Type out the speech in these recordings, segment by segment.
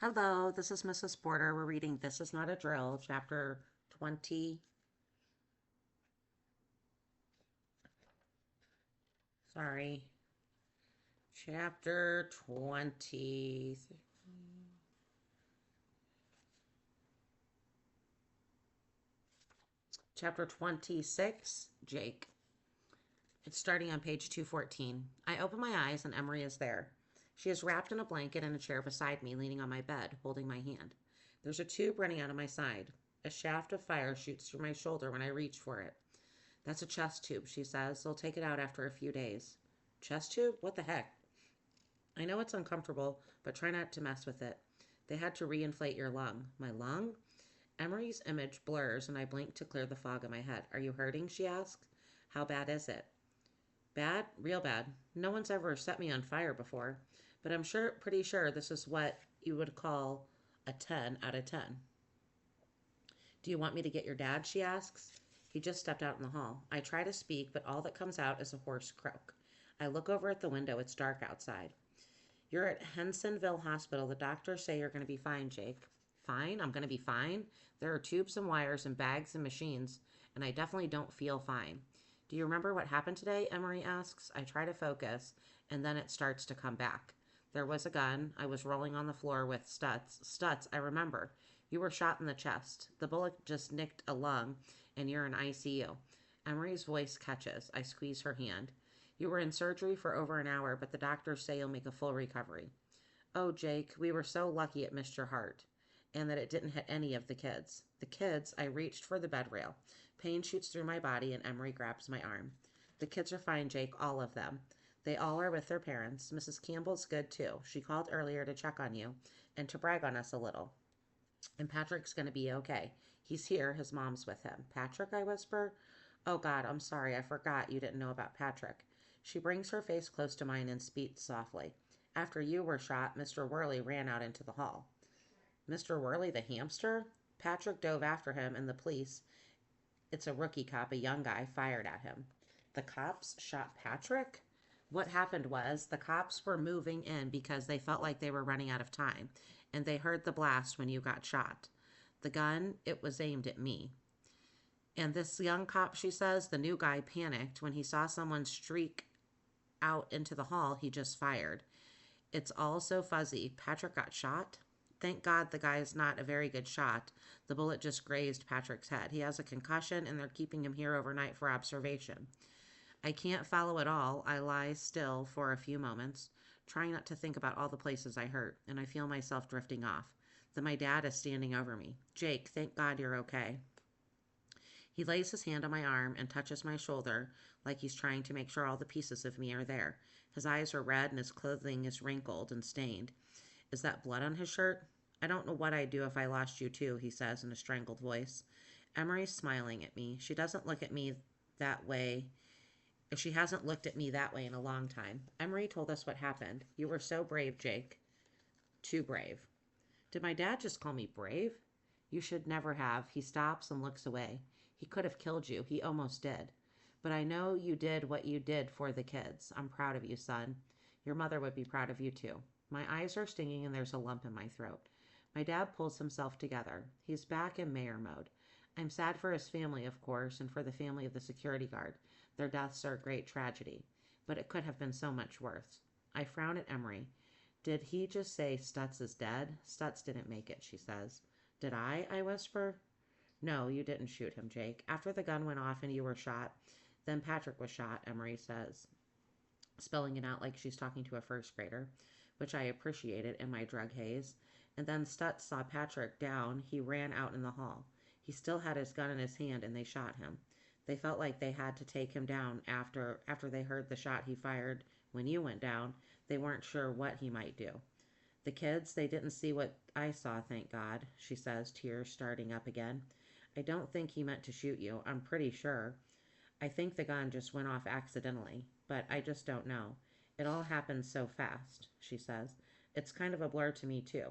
Hello, this is Mrs. Porter. We're reading This Is Not a Drill, chapter 20. Sorry, chapter 20. Chapter 26, Jake. It's starting on page 214. I open my eyes and Emery is there. She is wrapped in a blanket in a chair beside me, leaning on my bed, holding my hand. There's a tube running out of my side. A shaft of fire shoots through my shoulder when I reach for it. That's a chest tube, she says. They'll take it out after a few days. Chest tube? What the heck? I know it's uncomfortable, but try not to mess with it. They had to reinflate your lung. My lung? Emery's image blurs and I blink to clear the fog in my head. Are you hurting? She asks. How bad is it? Bad? Real bad. No one's ever set me on fire before, but I'm pretty sure this is what you would call a 10 out of 10. Do you want me to get your dad? She asks. He just stepped out in the hall. I try to speak, but all that comes out is a hoarse croak. I look over at the window. It's dark outside. You're at Hensonville Hospital. The doctors say you're going to be fine, Jake. Fine? I'm going to be fine? There are tubes and wires and bags and machines, and I definitely don't feel fine. Do you remember what happened today? Emery asks. I try to focus, and then it starts to come back. There was a gun. I was rolling on the floor with Stutz. Stutz, I remember. You were shot in the chest. The bullet just nicked a lung, and you're in ICU. Emery's voice catches. I squeeze her hand. You were in surgery for over an hour, but the doctors say you'll make a full recovery. Oh, Jake, we were so lucky it missed your heart, and that it didn't hit any of the kids. The kids, I reached for the bed rail. Pain shoots through my body, and Emery grabs my arm. The kids are fine, Jake, all of them. They all are with their parents. Mrs. Campbell's good, too. She called earlier to check on you and to brag on us a little. And Patrick's going to be okay. He's here. His mom's with him. Patrick, I whisper. Oh, God, I'm sorry. I forgot you didn't know about Patrick. She brings her face close to mine and speaks softly. After you were shot, Mr. Worley ran out into the hall. Mr. Worley, the hamster? Patrick dove after him, and the police, it's a rookie cop, a young guy, fired at him. The cops shot Patrick? What happened was the cops were moving in because they felt like they were running out of time, and they heard the blast when you got shot. The gun, it was aimed at me. And this young cop, she says, the new guy panicked when he saw someone streak out into the hall. He just fired. It's all so fuzzy. Patrick got shot? Thank God the guy is not a very good shot. The bullet just grazed Patrick's head. He has a concussion, and they're keeping him here overnight for observation. I can't follow it all. I lie still for a few moments, trying not to think about all the places I hurt, and I feel myself drifting off. Then my dad is standing over me. Jake, thank God you're okay. He lays his hand on my arm and touches my shoulder like he's trying to make sure all the pieces of me are there. His eyes are red and his clothing is wrinkled and stained. Is that blood on his shirt? I don't know what I'd do if I lost you too, he says in a strangled voice. Emery's smiling at me. She doesn't look at me that way. She hasn't looked at me that way in a long time. Emery told us what happened. You were so brave, Jake. Too brave. Did my dad just call me brave? You should never have. He stops and looks away. He could have killed you. He almost did. But I know you did what you did for the kids. I'm proud of you, son. Your mother would be proud of you, too. My eyes are stinging and there's a lump in my throat. My dad pulls himself together. He's back in mayor mode. I'm sad for his family, of course, and for the family of the security guard. Their deaths are a great tragedy. But it could have been so much worse. I frown at Emery. Did he just say Stutz is dead? Stutz didn't make it, she says. Did I whisper. No, you didn't shoot him, Jake. After the gun went off and you were shot, then Patrick was shot, Emery says, spelling it out like she's talking to a first grader, which I appreciated in my drug haze. And then Stutz saw Patrick down. He ran out in the hall. He still had his gun in his hand and they shot him. They felt like they had to take him down after they heard the shot he fired when you went down. They weren't sure what he might do. The kids, they didn't see what I saw, thank God, she says, tears starting up again. I don't think he meant to shoot you. I'm pretty sure. I think the gun just went off accidentally, but I just don't know. It all happened so fast, she says. It's kind of a blur to me, too.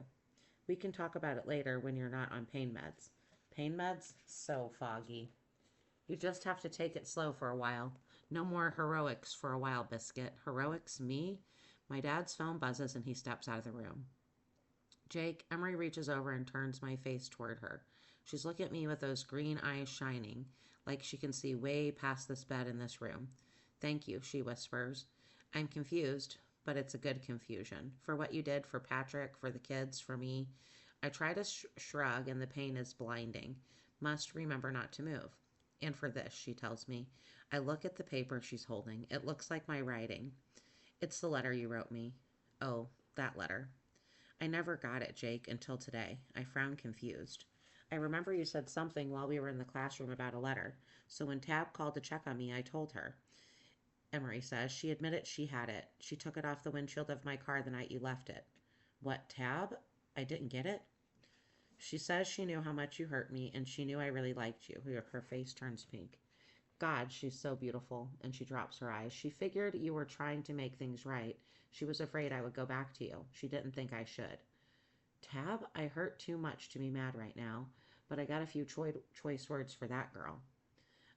We can talk about it later when you're not on pain meds. Pain meds? So foggy. You just have to take it slow for a while. No more heroics for a while, Biscuit. Heroics? Me? My dad's phone buzzes and he steps out of the room. Jake, Emery reaches over and turns my face toward her. She's looking at me with those green eyes shining, like she can see way past this bed in this room. Thank you, she whispers. I'm confused, but it's a good confusion. For what you did, for Patrick, for the kids, for me. I try to shrug, and the pain is blinding. Must remember not to move. And for this, she tells me. I look at the paper she's holding. It looks like my writing. It's the letter you wrote me. Oh, that letter. I never got it, Jake, until today. I frown confused. I remember you said something while we were in the classroom about a letter, so when Tab called to check on me, I told her. Emery says she admitted she had it. She took it off the windshield of my car the night you left it. What, Tab? I didn't get it? She says she knew how much you hurt me, and she knew I really liked you. Her face turns pink. God, she's so beautiful, and she drops her eyes. She figured you were trying to make things right. She was afraid I would go back to you. She didn't think I should. Tab, I hurt too much to be mad right now, but I got a few choice words for that girl.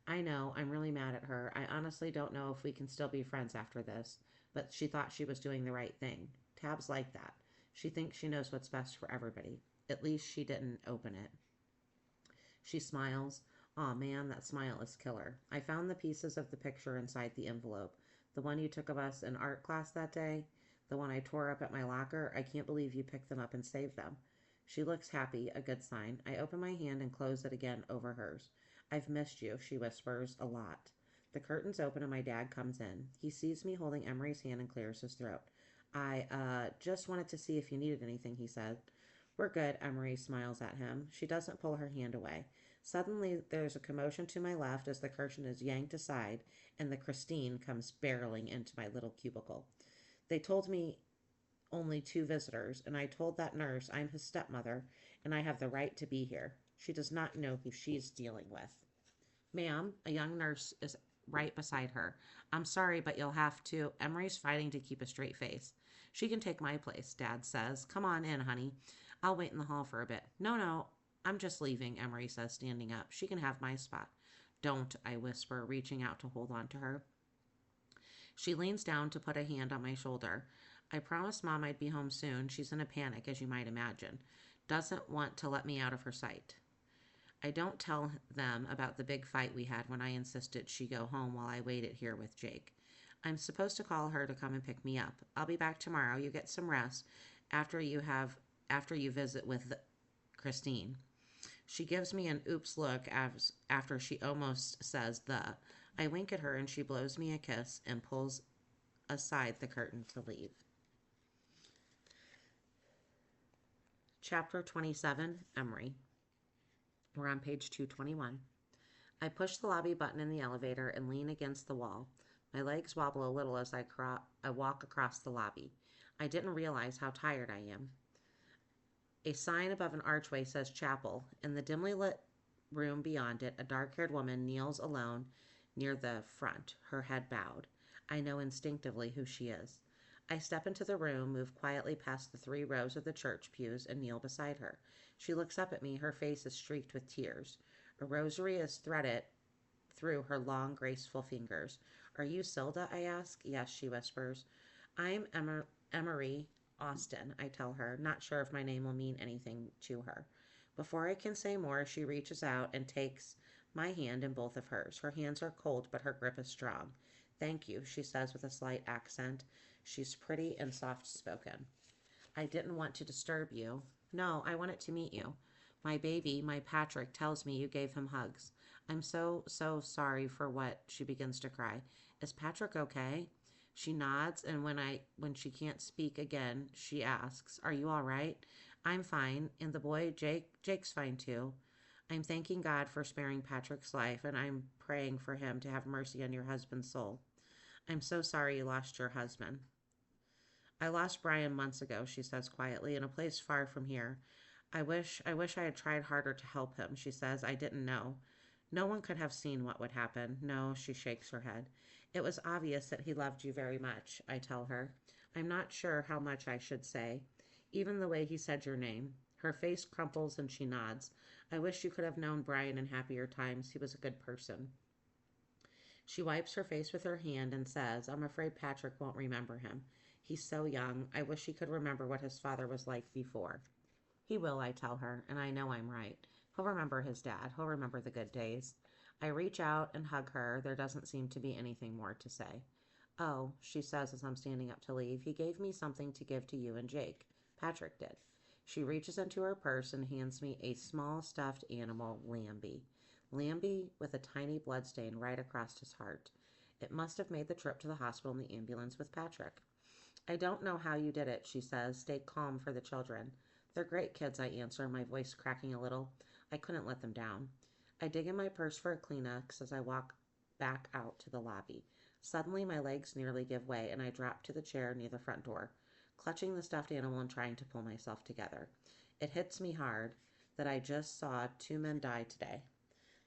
I know, I'm really mad at her. I honestly don't know if we can still be friends after this, but she thought she was doing the right thing. Tab's like that. She thinks she knows what's best for everybody. At least she didn't open it. She smiles. Aw, man, that smile is killer. I found the pieces of the picture inside the envelope. The one you took of us in art class that day, the one I tore up at my locker. I can't believe you picked them up and saved them. She looks happy, a good sign. I open my hand and close it again over hers. I've missed you, she whispers, a lot. The curtains open and my dad comes in. He sees me holding Emery's hand and clears his throat. I just wanted to see if you needed anything, he said. We're good, Emery smiles at him. She doesn't pull her hand away. Suddenly, there's a commotion to my left as the curtain is yanked aside and the Christine comes barreling into my little cubicle. They told me only 2 visitors, and I told that nurse I'm his stepmother and I have the right to be here. She does not know who she's dealing with. Ma'am, a young nurse is right beside her. I'm sorry, but you'll have to. Emery's fighting to keep a straight face. She can take my place, Dad says. Come on in, honey. I'll wait in the hall for a bit. No, I'm just leaving, Emery says, standing up. She can have my spot. Don't, I whisper, reaching out to hold on to her. She leans down to put a hand on my shoulder. I promised Mom I'd be home soon. She's in a panic, as you might imagine. Doesn't want to let me out of her sight. I don't tell them about the big fight we had when I insisted she go home while I waited here with Jake. I'm supposed to call her to come and pick me up. I'll be back tomorrow. You get some rest after you visit with Christine. She gives me an oops look after she almost says the. I wink at her and she blows me a kiss and pulls aside the curtain to leave. Chapter 27, Emery. We're on page 221. I push the lobby button in the elevator and lean against the wall. My legs wobble a little as I walk across the lobby. I didn't realize how tired I am. A sign above an archway says chapel. In the dimly lit room beyond it, a dark-haired woman kneels alone near the front, her head bowed. I know instinctively who she is. I step into the room, move quietly past the 3 rows of the church pews, and kneel beside her. She looks up at me. Her face is streaked with tears. A rosary is threaded through her long, graceful fingers. Are you Silda? I ask. Yes, she whispers. I'm Emery Austin, I tell her, not sure if my name will mean anything to her. Before I can say more, she reaches out and takes my hand in both of hers. Her hands are cold, but her grip is strong. Thank you, she says with a slight accent. She's pretty and soft-spoken. I didn't want to disturb you. No, I wanted to meet you. My baby, my Patrick, tells me you gave him hugs. I'm so sorry for what. She begins to cry. Is Patrick okay? She nods, and when she can't speak again, she asks, Are you all right? I'm fine. And the boy, Jake's fine too. I'm thanking God for sparing Patrick's life, and I'm praying for him to have mercy on your husband's soul. I'm so sorry you lost your husband. I lost Brian months ago, she says quietly, in a place far from here. I wish I had tried harder to help him, she says. I didn't know. No one could have seen what would happen. No, she shakes her head. It was obvious that he loved you very much, I tell her. I'm not sure how much I should say. Even the way he said your name. Her face crumples and she nods. I wish you could have known Brian in happier times. He was a good person. She wipes her face with her hand and says, I'm afraid Patrick won't remember him. He's so young. I wish he could remember what his father was like before. He will, I tell her, and I know I'm right. He'll remember his dad. He'll remember the good days. I reach out and hug her. There doesn't seem to be anything more to say. Oh, she says as I'm standing up to leave, he gave me something to give to you and Jake. Patrick did. She reaches into her purse and hands me a small stuffed animal, Lambie. Lambie with a tiny bloodstain right across his heart. It must have made the trip to the hospital in the ambulance with Patrick. I don't know how you did it, she says. Stay calm for the children. They're great kids, I answer, my voice cracking a little. I couldn't let them down. I dig in my purse for a Kleenex as I walk back out to the lobby. Suddenly, my legs nearly give way, and I drop to the chair near the front door, clutching the stuffed animal and trying to pull myself together. It hits me hard that I just saw two men die today.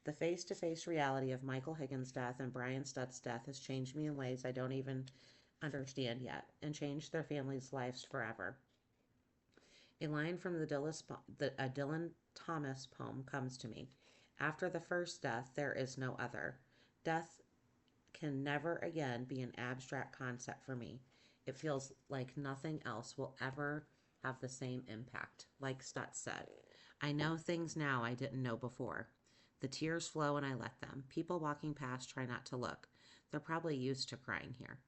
The face-to-face reality of Michael Higgins' death and Brian Studd's death has changed me in ways I don't even understand yet, and changed their families' lives forever. A line from the Dylan Thomas poem comes to me. After the first death, there is no other. Death can never again be an abstract concept for me. It feels like nothing else will ever have the same impact. Like Stutz said, I know things now I didn't know before. The tears flow and I let them. People walking past try not to look. They're probably used to crying here.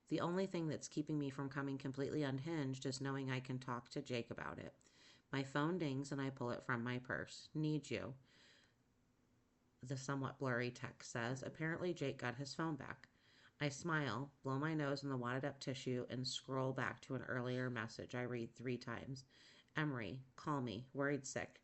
The only thing that's keeping me from coming completely unhinged is knowing I can talk to Jake about it. My phone dings and I pull it from my purse. Need you, the somewhat blurry text says. Apparently Jake got his phone back. I smile, blow my nose in the wadded up tissue, and scroll back to an earlier message I read 3 times. Emery, call me, worried sick.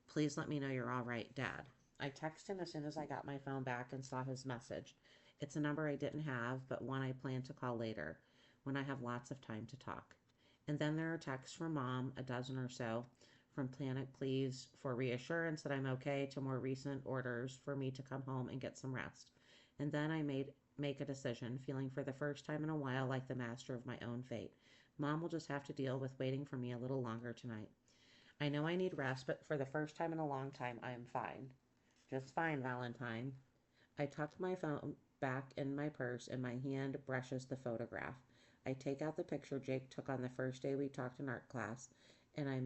Please let me know you're all right, Dad. I text him as soon as I got my phone back and saw his message. It's a number I didn't have, but one I plan to call later, when I have lots of time to talk. And then there are texts from Mom, a dozen or so, from Planet Please for reassurance that I'm okay to more recent orders for me to come home and get some rest. And then I make a decision, feeling for the first time in a while like the master of my own fate. Mom will just have to deal with waiting for me a little longer tonight. I know I need rest, but for the first time in a long time, I am fine. Just fine, Valentine. I tuck my phone back in my purse and my hand brushes the photograph. I take out the picture Jake took on the first day we talked in art class, and I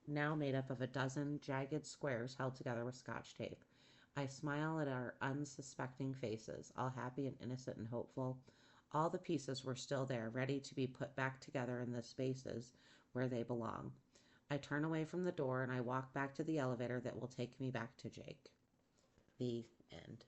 now made up of a dozen jagged squares held together with Scotch tape. I smile at our unsuspecting faces, all happy and innocent and hopeful. All the pieces were still there, ready to be put back together in the spaces where they belong. I turn away from the door and I walk back to the elevator that will take me back to Jake. The end.